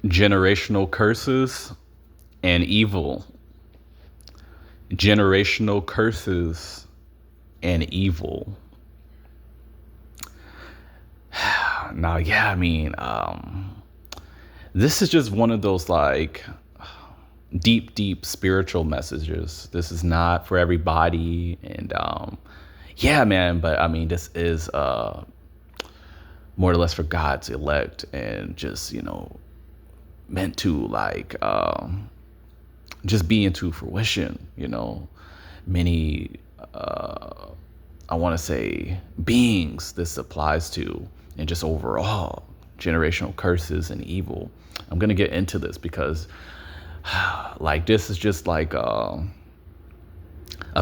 Generational curses and evil. Generational curses and evil. Now, yeah, I mean, this is just one of those like deep, deep spiritual messages. This is not for everybody. And yeah, man, but I mean, this is more or less for God's elect and just, meant to like just be into fruition, many I want to say beings this applies to, and just overall generational curses and evil. I'm going to get into this because like this is just like a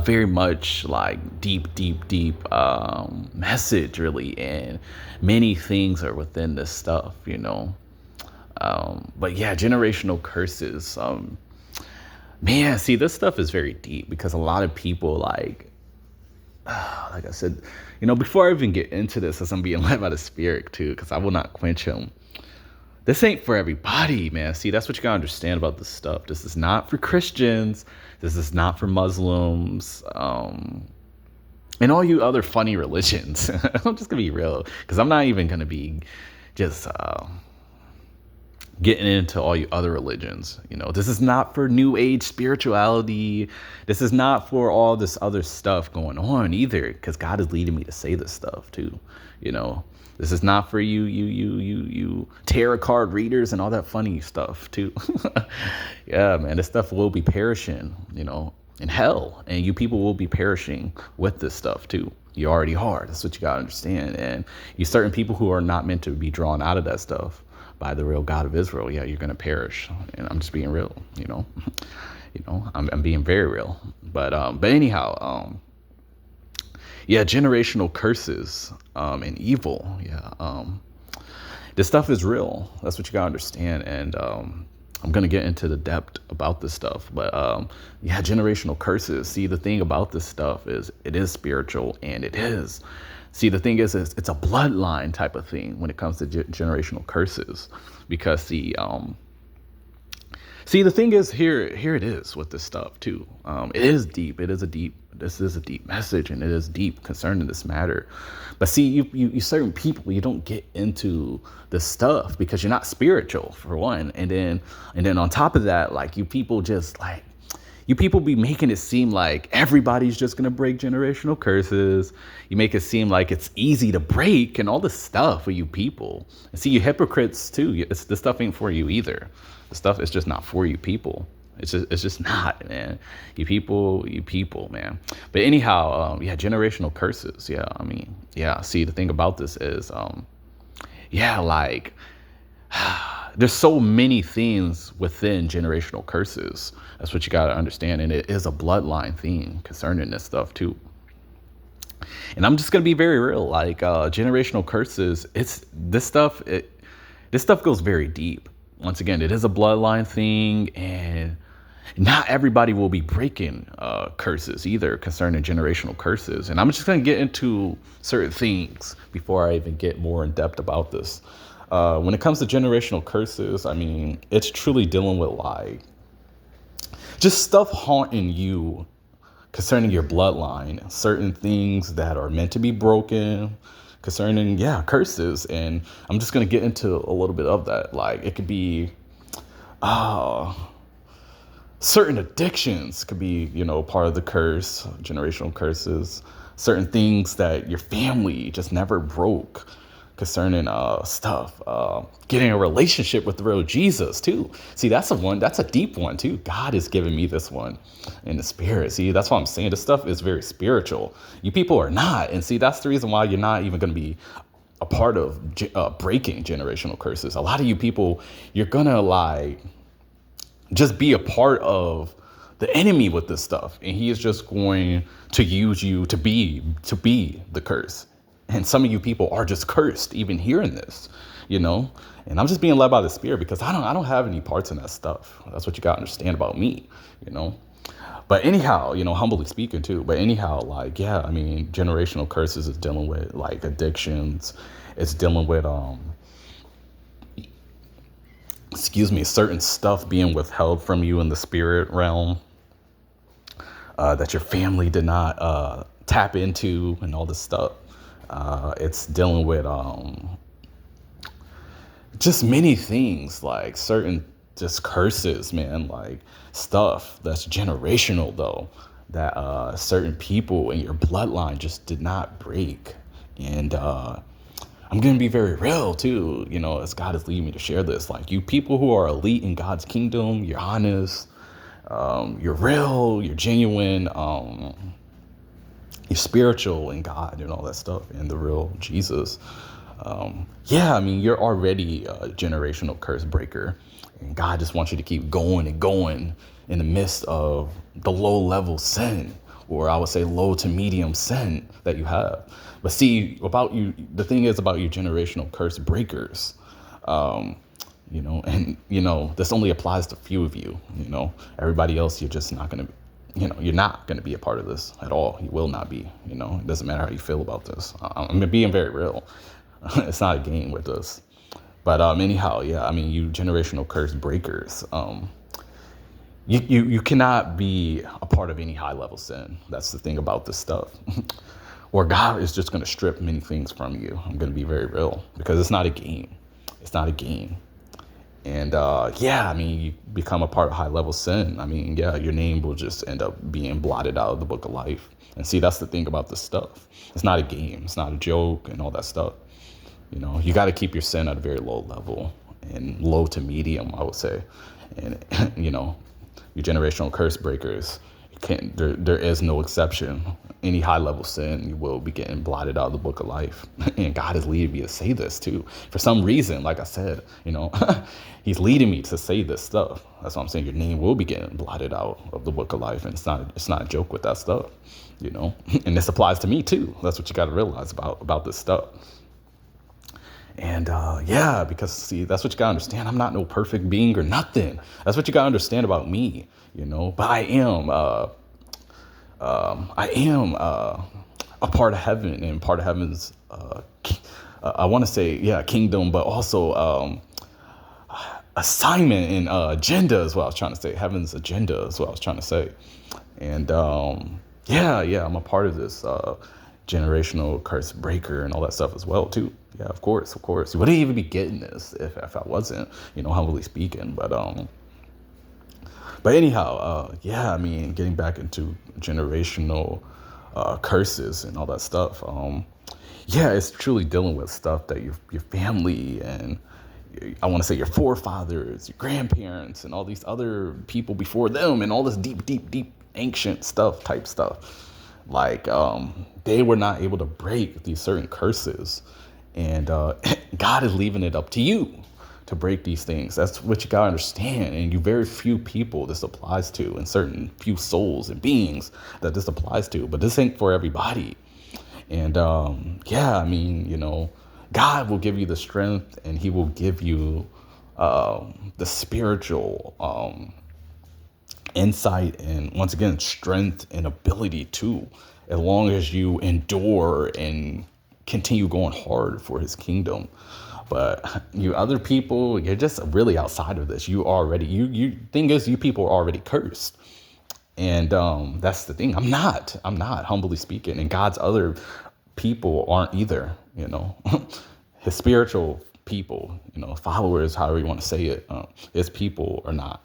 very much like deep, deep, deep message really, and many things are within this stuff, but yeah, generational curses. Man, see, this stuff is very deep because a lot of people like I said, before I even get into this, as I'm being led by the Spirit too, because I will not quench him. This ain't for everybody, man. See, that's what you gotta understand about this stuff. This is not for Christians. This is not for Muslims. And all you other funny religions. I'm just gonna be real, because I'm not even gonna be just getting into all you other religions. This is not for new age spirituality. This is not for all this other stuff going on either, because God is leading me to say this stuff too. This is not for you tarot card readers and all that funny stuff too. Yeah, man, this stuff will be perishing, in hell, and you people will be perishing with this stuff too. You already are. That's what you gotta understand. And you certain people who are not meant to be drawn out of that stuff by the real God of Israel, yeah, you're gonna perish. And I'm just being real, I'm being very real. But anyhow, yeah, generational curses and evil. Yeah, this stuff is real. That's what you gotta understand. And I'm gonna get into the depth about this stuff. But yeah, generational curses. See, the thing about this stuff is it is spiritual, and it is. See, the thing is it's a bloodline type of thing when it comes to generational curses, because the thing is here it is with this stuff too. It is deep. This is a deep message, and it is deep concerning this matter. But see, you certain people, you don't get into this stuff because you're not spiritual, for one, and then on top of that, like you people be making it seem like everybody's just gonna break generational curses. You make it seem like it's easy to break and all this stuff for you people. And see, you hypocrites too. This stuff ain't for you either. The stuff is just not for you people. It's just not, man. You people, man. But anyhow, yeah, generational curses. Yeah, I mean, yeah. See, the thing about this is, yeah, like there's so many things within generational curses. That's what you got to understand. And it is a bloodline theme concerning this stuff too. And I'm just going to be very real. Like generational curses, this stuff goes very deep. Once again, it is a bloodline thing, and not everybody will be breaking curses either concerning generational curses. And I'm just going to get into certain things before I even get more in depth about this. When it comes to generational curses, I mean, it's truly dealing with like just stuff haunting you concerning your bloodline, certain things that are meant to be broken concerning, yeah, curses. And I'm just going to get into a little bit of that. Like it could be certain addictions could be, part of the curse, generational curses, certain things that your family just never broke concerning stuff, getting a relationship with the real Jesus too. See, that's a deep one too. God is giving me this one in the spirit. See, that's what I'm saying. This stuff is very spiritual. You people are not. And see, that's the reason why you're not even going to be a part of breaking generational curses. A lot of you people, you're going to like just be a part of the enemy with this stuff. And he is just going to use you to be the curse. And some of you people are just cursed even hearing this, and I'm just being led by the Spirit because I don't have any parts in that stuff. That's what you got to understand about me, But anyhow, humbly speaking too. But anyhow, like, yeah, I mean, generational curses is dealing with like addictions. It's dealing with certain stuff being withheld from you in the spirit realm, that your family did not tap into, and all this stuff. It's dealing with just many things, like certain just curses, man, like stuff that's generational though, that certain people in your bloodline just did not break. And I'm gonna be very real too, as God is leading me to share this. Like, you people who are elite in God's kingdom, you're honest, you're real, you're genuine, you're spiritual in God and all that stuff, and the real Jesus. Yeah, I mean, you're already a generational curse breaker, and God just wants you to keep going and going in the midst of the low level sin, or I would say low to medium sin that you have. But see, about you, the thing is about you generational curse breakers, this only applies to few of you. Everybody else, you're just not going to, you're not going to be a part of this at all. You will not be. It doesn't matter how you feel about this. I'm being very real. It's not a game with us. But anyhow, yeah, I mean, you generational curse breakers, you cannot be a part of any high level sin. That's the thing about this stuff. Or God is just going to strip many things from you. I'm going to be very real, because it's not a game. It's not a game. And yeah, I mean, you become a part of high level sin. I mean, yeah, your name will just end up being blotted out of the book of life. And see, that's the thing about this stuff. It's not a game. It's not a joke and all that stuff. You got to keep your sin at a very low level, and low to medium, I would say. And, your generational curse breakers, there is no exception. Any high level sin, you will be getting blotted out of the book of life. And God is leading me to say this too. For some reason, like I said, he's leading me to say this stuff. That's what I'm saying. Your name will be getting blotted out of the book of life. And it's not a joke with that stuff, and this applies to me too. That's what you got to realize about this stuff. And yeah, because see, that's what you gotta understand. I'm not no perfect being or nothing. That's what you gotta understand about me, But I am a part of heaven, and part of heaven's I want to say, yeah, kingdom, but also assignment and agenda is what I was trying to say. Heaven's agenda is what I was trying to say. And yeah, I'm a part of this generational curse breaker and all that stuff as well too. Yeah, of course. You wouldn't even be getting this if I wasn't, humbly speaking. But anyhow, yeah, I mean, getting back into generational curses and all that stuff. Yeah, it's truly dealing with stuff that your family and I want to say your forefathers, your grandparents, and all these other people before them, and all this deep ancient type stuff. Like they were not able to break these certain curses, and God is leaving it up to you to break these things. That's what you gotta understand. And you very few people this applies to, and certain few souls and beings that this applies to. But this ain't for everybody. And yeah, I mean, God will give you the strength, and He will give you the spiritual insight, and once again, strength and ability too, as long as you endure and continue going hard for His kingdom. But you other people, you're just really outside of this. You thing is, you people are already cursed. And that's the thing. I'm not, humbly speaking. And God's other people aren't either, His spiritual people, followers, however you want to say it, His people are not.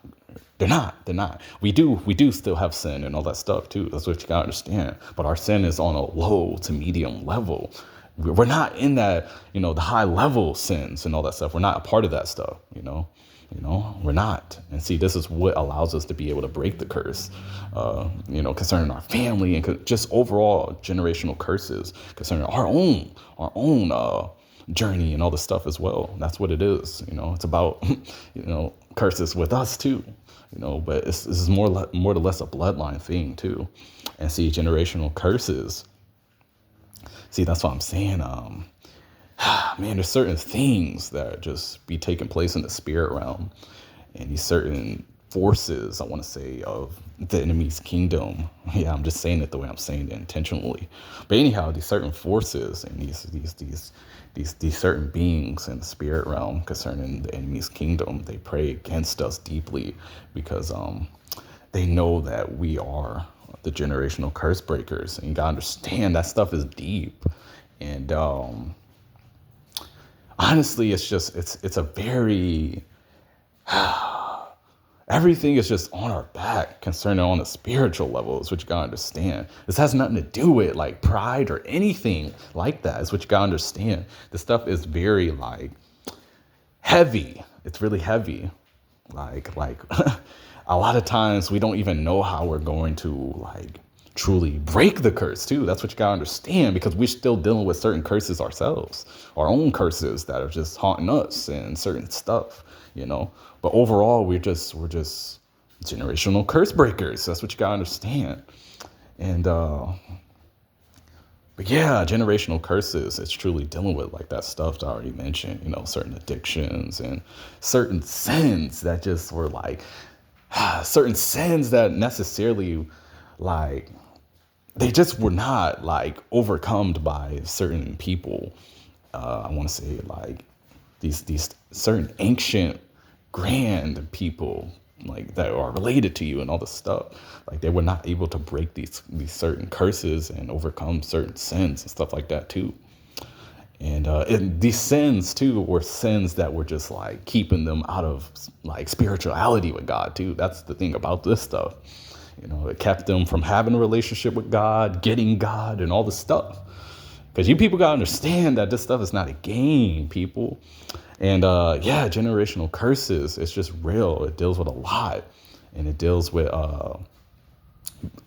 They're not. We do still have sin and all that stuff too. That's what you gotta understand. But our sin is on a low to medium level. We're not in that, the high level sins and all that stuff. We're not a part of that stuff, we're not. And see, this is what allows us to be able to break the curse, concerning our family and just overall generational curses concerning our own journey and all this stuff as well. That's what it is. It's about, curses with us too, but this is more or less a bloodline thing too. And see, generational curses. See, that's what I'm saying. Man, there's certain things that just be taking place in the spirit realm, and these certain forces, I want to say, of the enemy's kingdom. Yeah, I'm just saying it the way I'm saying it intentionally. But anyhow, these certain forces and these certain beings in the spirit realm concerning the enemy's kingdom, they pray against us deeply because they know that we are the generational curse breakers, and you gotta understand that stuff is deep. And honestly, it's a very everything is just on our back concerning on a spiritual level is what you gotta understand. This has nothing to do with like pride or anything like that. Is what you gotta understand. This stuff is very like heavy. It's really heavy. Like a lot of times we don't even know how we're going to like truly break the curse too. That's what you gotta understand, because we're still dealing with certain curses ourselves, our own curses that are just haunting us and certain stuff, you know. But overall, we're just generational curse breakers. That's what you gotta understand. And but yeah, generational curses, it's truly dealing with like that stuff that I already mentioned, you know, certain addictions and certain sins that just were like certain sins that necessarily like they just were not like overcome by certain people. I want to say like these certain ancient grand people like that are related to you and all this stuff. Like they were not able to break these certain curses and overcome certain sins and stuff like that too. And these sins too were sins that were just like keeping them out of like spirituality with God too. That's the thing about this stuff. You know, it kept them from having a relationship with God, getting God, and all this stuff. Because you people gotta understand that this stuff is not a game, people. And yeah, generational curses, it's just real. It deals with a lot. And it deals with a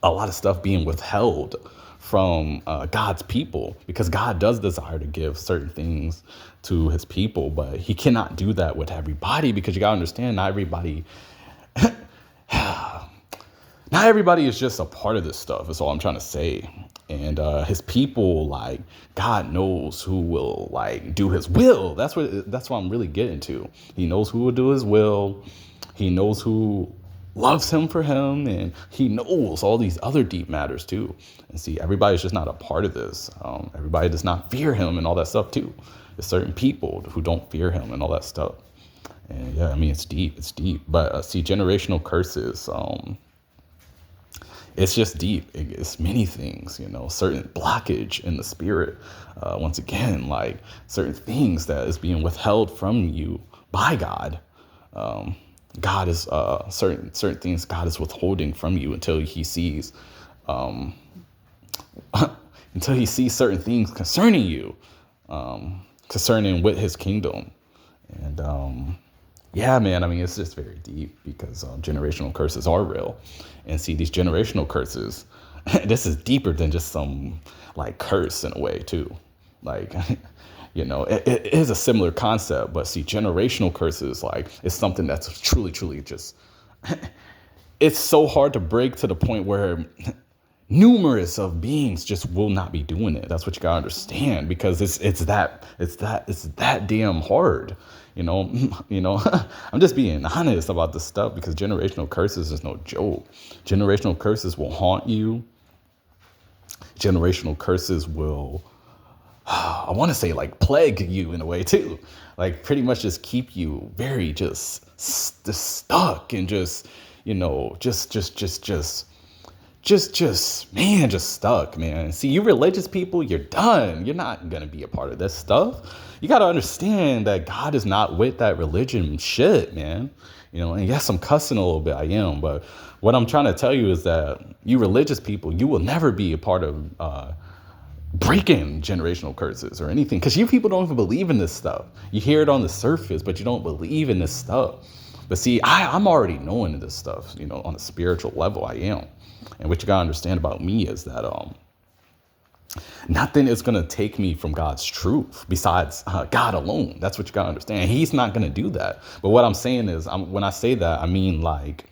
lot of stuff being withheld from God's people, because God does desire to give certain things to his people, but he cannot do that with everybody, because you gotta understand, not everybody is just a part of this stuff. Is all I'm trying to say. And his people, like God knows who will like do his will. That's what I'm really getting to. He knows who will do his will. He knows who loves him for him, and he knows all these other deep matters too. And see, everybody's just not a part of this. Everybody does not fear him and all that stuff too. There's certain people who don't fear him and all that stuff. And yeah, I mean, it's deep. But see, generational curses, it's just deep. It's many things, you know, certain blockage in the spirit. Once again, like certain things that is being withheld from you by God. God is certain things God is withholding from you until he sees certain things concerning you, concerning with his kingdom. And yeah, man, I mean, it's just very deep, because generational curses are real. And see, these generational curses, this is deeper than just some like curse in a way too. Like, you know, it is a similar concept, but see, generational curses, like, it's something that's truly just, it's so hard to break to the point where numerous of beings just will not be doing it. That's what you gotta understand, because it's that damn hard. You know, I'm just being honest about this stuff, because generational curses is no joke. Generational curses will haunt you. Generational curses will, I want to say, like plague you in a way too. Like pretty much just keep you very just stuck and just, you know, just stuck, man. See, you religious people, you're done. You're not going to be a part of this stuff. You got to understand that God is not with that religion shit, man. You know, and yes, I'm cussing a little bit. I am. But what I'm trying to tell you is that you religious people, you will never be a part of breaking generational curses or anything, because you people don't even believe in this stuff. You hear it on the surface, but you don't believe in this stuff. But see, I'm already knowing this stuff, you know, on a spiritual level. I am. And what you gotta understand about me is that nothing is gonna take me from God's truth besides God alone. That's what you gotta understand. He's not gonna do that. But what I'm saying is, when I say that, I mean like,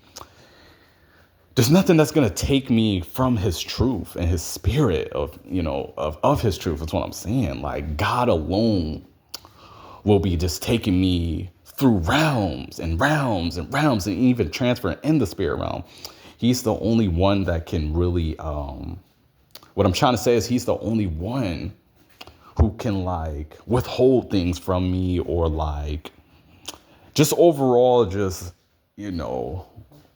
there's nothing that's gonna take me from his truth and his spirit of, you know, of his truth. That's what I'm saying. Like God alone will be just taking me through realms and realms and realms and even transferring in the spirit realm. He's the only one that can really, what I'm trying to say is he's the only one who can like withhold things from me or like just overall just, you know,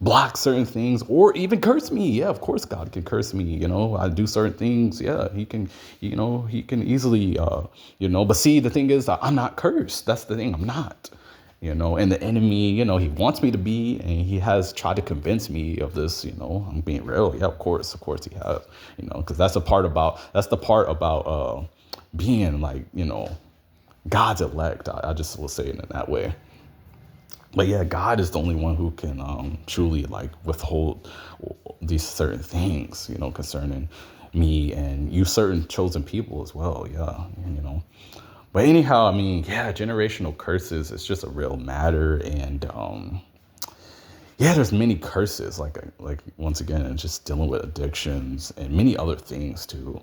block certain things or even curse me. Yeah, of course God can curse me. You know, I do certain things. Yeah, he can, you know, he can easily, you know, but see, the thing is I'm not cursed. That's the thing. I'm not, you know, and the enemy, you know, he wants me to be, and he has tried to convince me of this, you know, I'm being real. Yeah, of course he has, you know, because that's the part about, being like, you know, God's elect. I just will say it in that way. But yeah, God is the only one who can truly like withhold these certain things, you know, concerning me and you certain chosen people as well. Yeah, you know. But anyhow, I mean, yeah, generational curses, it's just a real matter. And yeah, there's many curses, like once again, it's just dealing with addictions and many other things too.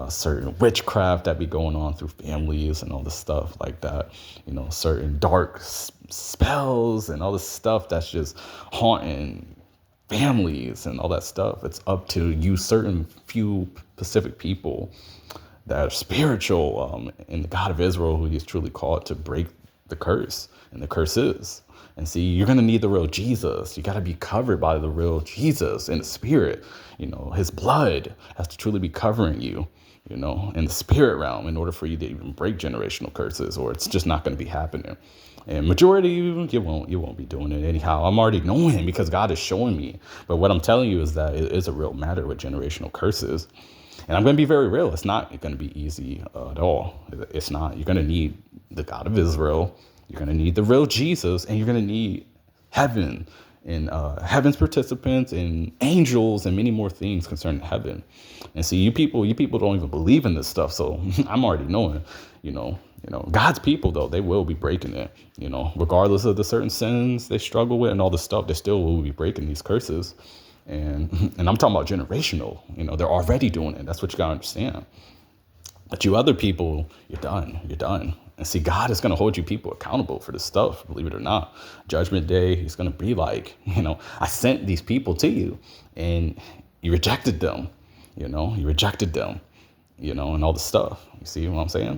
Certain witchcraft that be going on through families and all this stuff like that. You know, certain dark spells and all this stuff that's just haunting families and all that stuff. It's up to you, certain few specific people that are spiritual, in the God of Israel, who He's truly called to break the curse, and the curse is. And see, you're gonna need the real Jesus. You gotta be covered by the real Jesus in the spirit. You know, His blood has to truly be covering you, you know, in the spirit realm in order for you to even break generational curses, or it's just not gonna be happening. And majority of you won't be doing it anyhow. I'm already knowing because God is showing me. But what I'm telling you is that it is a real matter with generational curses. And I'm going to be very real. It's not going to be easy at all. It's not. You're going to need the God of Israel. You're going to need the real Jesus, and you're going to need heaven and heaven's participants and angels and many more things concerning heaven. And see, you people don't even believe in this stuff. So I'm already knowing, you know, God's people though, they will be breaking it, you know, regardless of the certain sins they struggle with and all the stuff, they still will be breaking these curses. And I'm talking about generational, you know, they're already doing it. That's what you gotta understand. But you other people, you're done. And see, God is going to hold you people accountable for this stuff, believe it or not. Judgment Day, He's going to be like, you know, I sent these people to you and you rejected them, you know, and all the stuff. You see what I'm saying?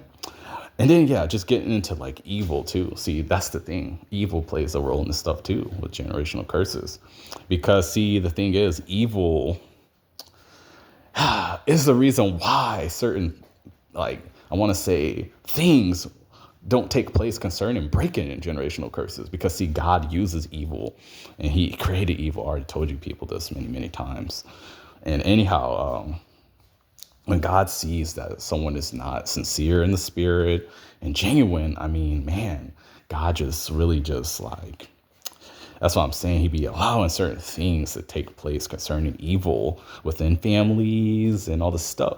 And then, yeah, just getting into like evil too. See, that's the thing. Evil plays a role in this stuff too with generational curses. Because see, the thing is, evil is the reason why certain, like, I want to say things don't take place concerning breaking in generational curses, because see, God uses evil and He created evil. I already told you people this many times. And anyhow, when God sees that someone is not sincere in the spirit and genuine, I mean, man, God just really just like, that's what I'm saying. He be allowing certain things to take place concerning evil within families and all this stuff.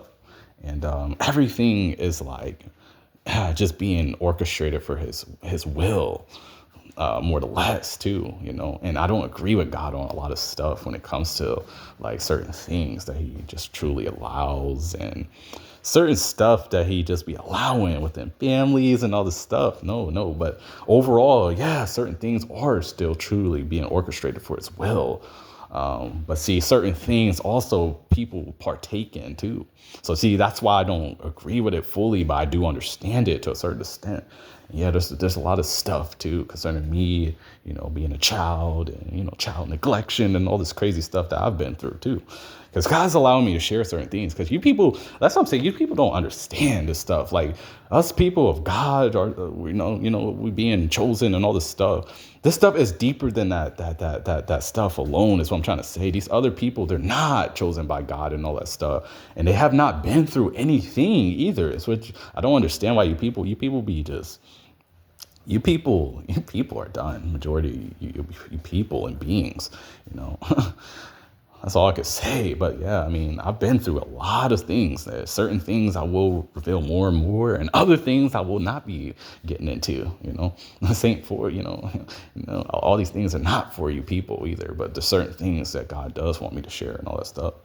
And everything is like just being orchestrated for his will, more or less too, you know. And I don't agree with God on a lot of stuff when it comes to like certain things that He just truly allows, and certain stuff that He just be allowing within families and all this stuff. No, but overall, yeah, certain things are still truly being orchestrated for His will. But see, certain things also people partake in too. So see, that's why I don't agree with it fully, but I do understand it to a certain extent. Yeah, there's a lot of stuff too concerning me, you know, being a child and, you know, child neglection and all this crazy stuff that I've been through too. Because God's allowing me to share certain things. Because you people, that's what I'm saying. You people don't understand this stuff. Like us people of God, or you know, we being chosen and all this stuff. This stuff is deeper than that stuff alone. Is what I'm trying to say. These other people, they're not chosen by God and all that stuff, and they have not been through anything either. It's which I don't understand why you people be just. You people are done. Majority you people and beings, you know. That's all I could say. But yeah, I mean, I've been through a lot of things. There's certain things I will reveal more and more, and other things I will not be getting into. You know, this ain't for all these things are not for you people either. But there's certain things that God does want me to share and all that stuff.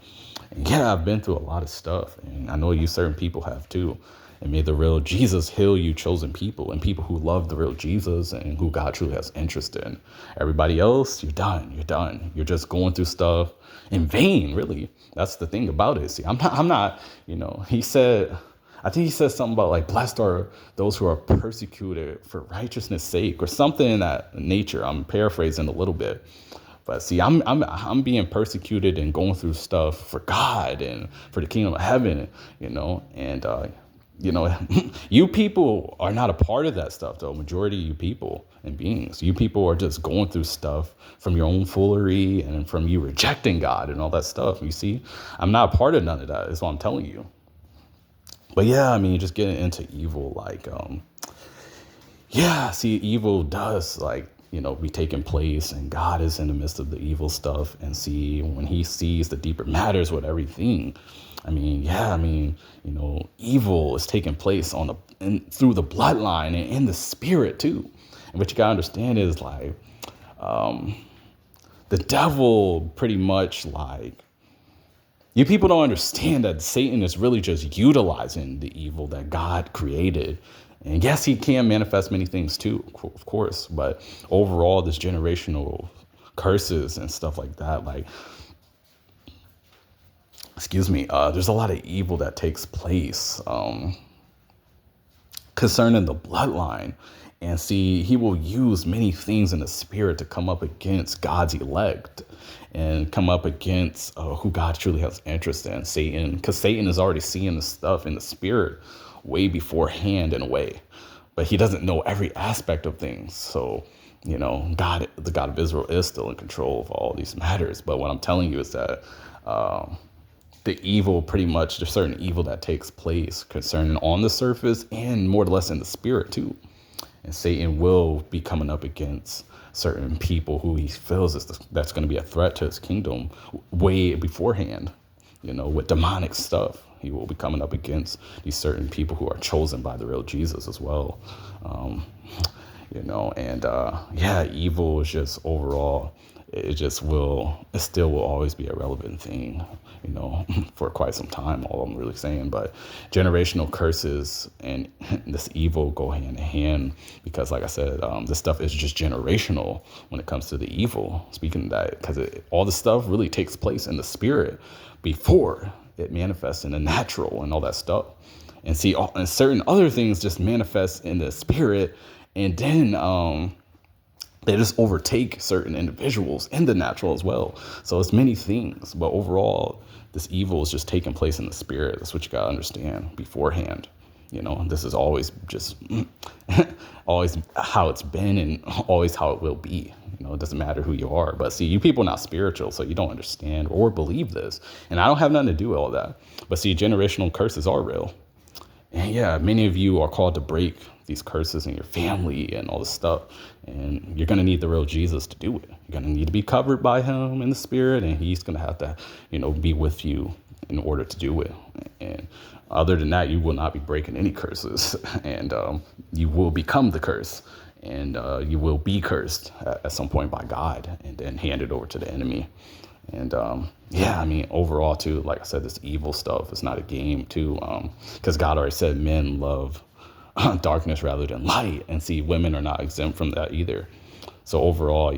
And yeah, I've been through a lot of stuff, and I know you certain people have too. And may the real Jesus heal you, chosen people, and people who love the real Jesus and who God truly has interest in. Everybody else, you're done. You're done. You're just going through stuff in vain, really. That's the thing about it. See, I'm not, he said, I think he said something about like, blessed are those who are persecuted for righteousness' sake, or something in that nature. I'm paraphrasing a little bit. But see, I'm being persecuted and going through stuff for God and for the kingdom of heaven, and you people are not a part of that stuff, though. Majority of you people and beings, you people are just going through stuff from your own foolery and from you rejecting God and all that stuff. You see, I'm not a part of none of that, is what I'm telling you. But yeah, I mean, just getting into evil, like, see, evil does, like, be taking place, and God is in the midst of the evil stuff. And see, when he sees the deeper matters with everything, evil is taking place through the bloodline and in the spirit too. And what you gotta understand is, like, the devil pretty much, like, you people don't understand that Satan is really just utilizing the evil that God created. And yes, he can manifest many things too, of course, but overall, this generational curses and stuff like that, like, there's a lot of evil that takes place concerning the bloodline. And see, he will use many things in the spirit to come up against God's elect and come up against who God truly has interest in, Satan, because Satan is already seeing the stuff in the spirit way beforehand in a way, but he doesn't know every aspect of things. So, God, the God of Israel, is still in control of all these matters. But what I'm telling you is that the evil, pretty much, there's certain evil that takes place concerning on the surface and more or less in the spirit too. And Satan will be coming up against certain people who he feels that's going to be a threat to his kingdom way beforehand, with demonic stuff. He will be coming up against these certain people who are chosen by the real Jesus as well. Evil is just overall, it still will always be a relevant thing, for quite some time, all I'm really saying. But generational curses and this evil go hand in hand, because like I said, this stuff is just generational when it comes to the evil. Speaking of that, because all this stuff really takes place in the spirit before it manifests in the natural and all that stuff. And see, and certain other things just manifest in the spirit, and then they just overtake certain individuals in the natural as well. So it's many things, but overall, this evil is just taking place in the spirit. That's what you gotta understand beforehand. This is always just always how it's been and always how it will be. It doesn't matter who you are. But see, you people are not spiritual, so you don't understand or believe this. And I don't have nothing to do with all that. But see, generational curses are real. And yeah, many of you are called to break these curses in your family and all this stuff. And you're going to need the real Jesus to do it. You're going to need to be covered by him in the spirit, and he's going to have to, be with you in order to do it. And other than that, you will not be breaking any curses, and you will become the curse, and you will be cursed at some point by God and then handed over to the enemy. And overall too, like I said, this evil stuff is not a game too, because God already said men love darkness rather than light, and see, women are not exempt from that either. So overall,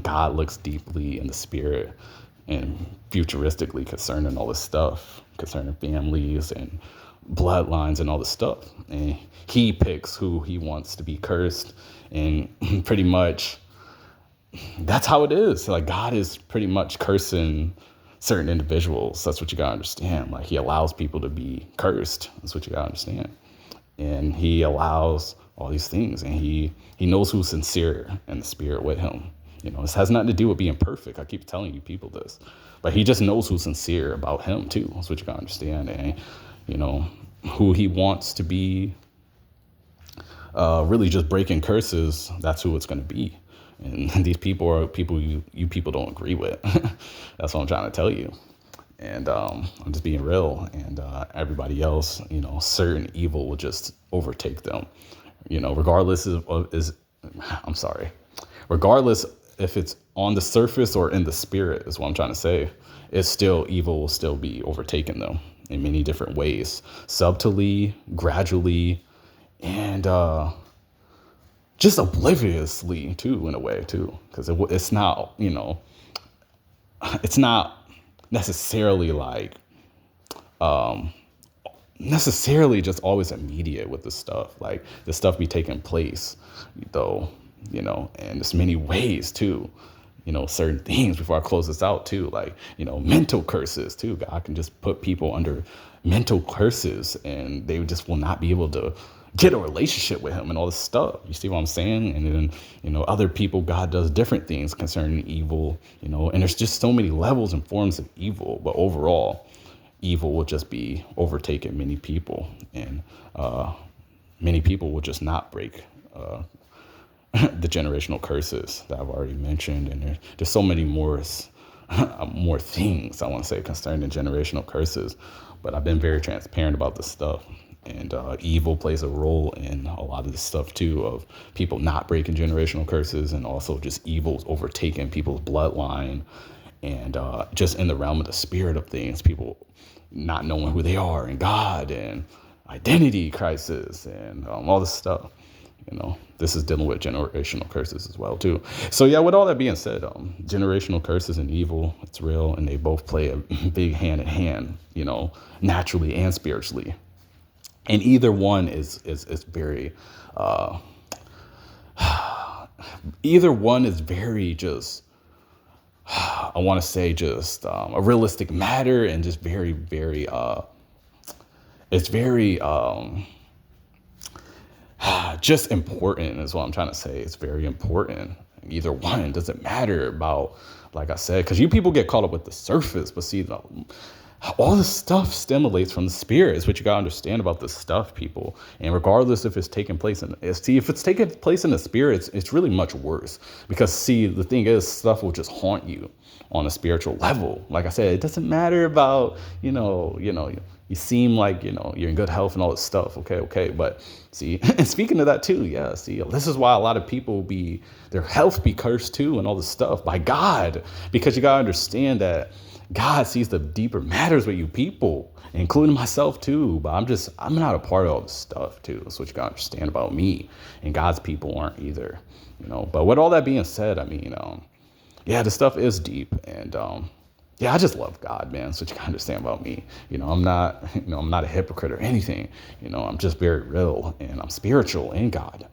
God looks deeply in the spirit and futuristically concerning all this stuff, concerning families and bloodlines and all this stuff. And he picks who he wants to be cursed, and pretty much that's how it is. Like, God is pretty much cursing certain individuals. That's what you gotta understand. Like, he allows people to be cursed. That's what you gotta understand. And he allows all these things, and he knows who's sincere in the spirit with him. This has nothing to do with being perfect. I keep telling you people this, but he just knows who's sincere about him too. That's what you gotta understand. And who he wants to be really just breaking curses, that's who it's going to be. And these people are people you people don't agree with. That's what I'm trying to tell you. And I'm just being real. And everybody else, certain evil will just overtake them. Regardless regardless if it's on the surface or in the spirit, is what I'm trying to say. It's still, evil will still be overtaking them. in many different ways, subtly, gradually, and just obliviously too, in a way too, because it's not, it's not necessarily like necessarily just always immediate with the stuff. Like the stuff be taking place, though, and there's many ways too. Certain things before I close this out too, like, mental curses too. God can just put people under mental curses and they just will not be able to get a relationship with him and all this stuff. You see what I'm saying? And then, other people, God does different things concerning evil, and there's just so many levels and forms of evil. But overall, evil will just be overtaking many people, and many people will just not break the generational curses that I've already mentioned. And there's so many more things I want to say concerning generational curses, but I've been very transparent about this stuff. And evil plays a role in a lot of this stuff too, of people not breaking generational curses, and also just evil overtaking people's bloodline, and just in the realm of the spirit of things, people not knowing who they are in God, and identity crisis, and all this stuff. This is dealing with generational curses as well too. So yeah, with all that being said, generational curses and evil, it's real, and they both play a big hand in hand, naturally and spiritually. And either one is very, either one is very just, I want to say just a realistic matter, and just very, very, it's very, just important is what I'm trying to say. It's very important. Either one, doesn't matter about, like I said, because you people get caught up with the surface, but see, all this stuff stimulates from the spirit. Is what you gotta understand about this stuff, people. And regardless if it's taking place if it's taking place in the spirit, it's really much worse. Because see, the thing is, stuff will just haunt you on a spiritual level. Like I said, it doesn't matter about, you seem like, you're in good health and all this stuff. Okay. But see, and speaking of that too, yeah, see, this is why a lot of people their health be cursed too, and all this stuff by God, because you gotta understand that God sees the deeper matters with you people, including myself too. But I'm not a part of all this stuff too. That's what you gotta understand about me, and God's people aren't either, But with all that being said, I mean, yeah, the stuff is deep, and yeah, I just love God, man. That's what you gotta understand about me. I'm not, I'm not a hypocrite or anything. I'm just very real, and I'm spiritual in God.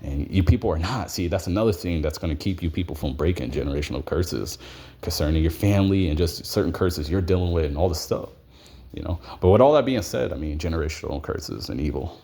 And you people are not. See, that's another thing that's going to keep you people from breaking generational curses concerning your family, and just certain curses you're dealing with and all this stuff. But with all that being said, I mean, generational curses and evil.